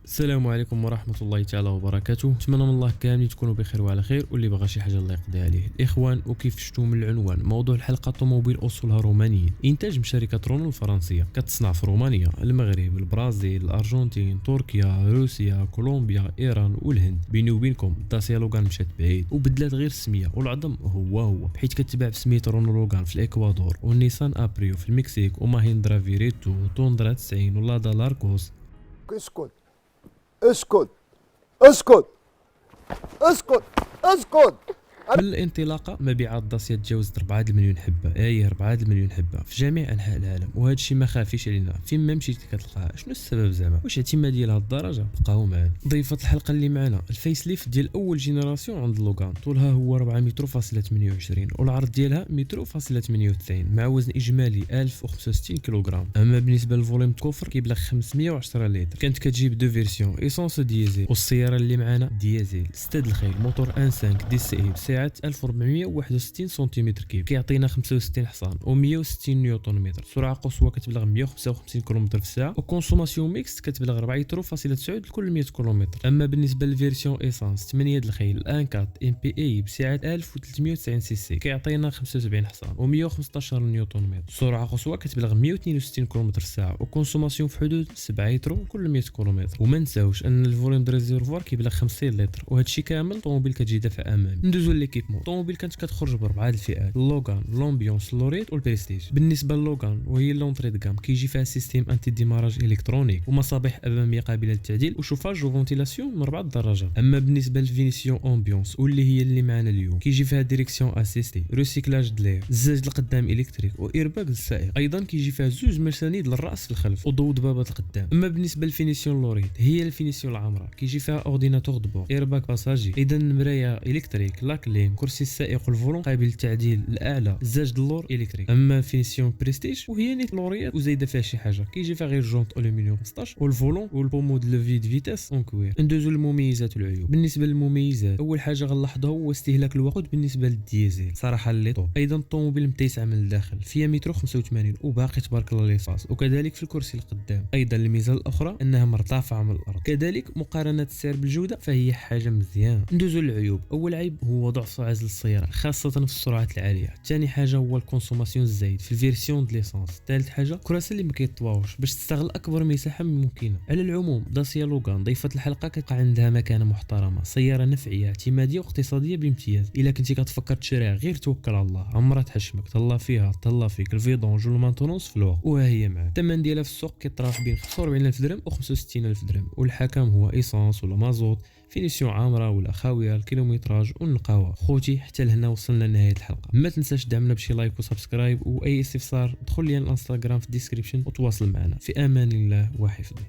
السلام عليكم ورحمة الله تعالى وبركاته. نتمنى من الله كاملين تكونوا بخير وعلى خير، واللي بغى شي حاجة الله يقضي عليه. الاخوان، وكيف شفتوا من العنوان، موضوع الحلقة طوموبيل اصولها رومانيين، انتاج من شركة رونو الفرنسية، كتصنع في رومانيا، المغرب، البرازيل، الارجنتين، تركيا، روسيا، كولومبيا، ايران والهند. بيني وبينكم داسيا لوغان مشات بعيد وبدلات غير السمية، والعظم هو حيت كتباع بسمية رونو لوغان في الاكوادور، والنيسان ابريو في المكسيك، وماهيندرا فيريتو، وتوندرا 90، ولادا لاركوس. اسكت اسكت اسكت اسكت اسكت. من الانطلاقه مبيعات داسيا تجاوزت 4 المليون حبه، 4 المليون حبه في جميع انحاء العالم، وهذا الشيء ما خافيش علينا، فين ما مشيتي كتلقاها. شنو السبب زعما؟ واش اعتماديه لهاد الدرجه؟ بقاو معنا. ضيفه الحلقه اللي معنا الفيس ليفت ديال اول جينيراسيون عند لوغان، طولها هو 4 متر فاصلة 28، والعرض ديالها متر فاصلة 98، مع وزن اجمالي 1065 كيلوغرام. اما بالنسبه للفوليوم الكفر كيبلغ 510 لتر. كانت كتجيب دو فيرسيون ايسونس وديزل، والسياره اللي معنا ديزل 6 الخيل، موتور 1.5 دي سي اي بسعه 1461 سنتيمتر كيب، كيعطينا 65 حصان و160 نيوتن متر. سرعه قصوى كتبلغ 155 كيلومتر في الساعه، وكونسوماسيون ميكس كتبلغ 4 لتر فاصلة 9 لكل 100 كيلومتر. اما بالنسبه للفيرسيون ايسانس 8 د الخيل الان 4 ام بي اي بسعه 1390 سي سي، كيعطينا 75 حصان و115 نيوتن متر. سرعه قصوى كتبلغ 162 كيلومتر في الساعه، وكونسوماسيون في حدود 7 لتر لكل 100 كيلومتر. وما نساوش ان الفوليوم د ريزيرفوار كيبلغ 50 لتر، وهذا الشيء كامل طوموبيل كتجي دافع امامي. ندوزو ليكيبمون. الطوموبيل كانت كتخرج باربعه الفئات: اللوغان، لومبيونس، لوريت والبريستيج. بالنسبه للوغان وهي لونطري دو كام، كيجي فيها سيستيم انتي ديماراج الكترونيك، ومصابيح اماميه قابله للتعديل، وشوفاج وفونتيلاسيون من 4 درجات. اما بالنسبه للفينيسيون امبيونس واللي هي اللي معنا اليوم، كيجي فيها ديريكسيون اسيستي، ريسيكلاج دلير، زاج القدام الكتريك، وايرباك للسائق. ايضا كيجي فيها زوج مرسانيد للراس في الخلف، وضوء دبابات القدام. اما بالنسبه للفينيسيون لوريت هي الفينيسيون العامره، كيجي فيها اورديناتور دو بور، ايرباك باساجي، ايضا مرايه الكتريك، لاكلين، كرسي السائق والفولون قابل للتعديل الاعلى، زاج دلور الكتريك. اما فينيسيون بريستيج وهي نيت لوريات وزايده فيها شي حاجه، كيجي فيها غير جونط الومنيوم 15 والفولون والبومو دو لوفي دو فيتاس اون كوير. ندوزو للمميزات والعيوب. بالنسبه للمميزات، اول حاجه غنلاحظها هو استهلاك الوقود بالنسبه للديزل، صراحه اللي طوب. ايضا الطوموبيل متيسعه من الداخل، فيها متر 85 وباقي تبارك الله ليساس، وكذلك في الكرسي القدام. ايضا الميزه الاخرى انها مرتفعه من الارض، كذلك مقارنه السعر بالجوده فهي حاجه مزيان. ندوزو للعيوب. اول عيب هو ضعف عزل السياره خاصه في السرعات العاليه. ثاني حاجه هو الكونسوماسيون الزايد في الفيرسيون د ليسانس. ثالث حاجه كراسي اللي ما كيطواوش باش تستغل اكبر مساحه ممكنه. على العموم داسيا لوغان ضيفه الحلقه كتبقى عندها مكانه محترمه، سياره نفعيه اعتماديه واقتصاديه بامتياز. الا كنتي كتفكر تشريها غير توكل على الله، عمرها تحشمك، تهلا فيها تهلا فيك. الفيدونج والمانتونونس في الوقت، وها هي معاك. الثمن ديالها في السوق كيتراوح بين 45000 درهم و 65000 درهم، والحكم هو ايسانس ولا مازوت، فينيسيون عامره ولا خاويه، الكيلومتراج والنقاوه. خوتي حتى لهنا وصلنا لنهايه الحلقه، ما تنساش دعمنا بشي لايك وسبسكرايب، واي استفسار دخل لي الانستغرام في الديسكريبشن وتواصل معنا. في امان الله وحفظه.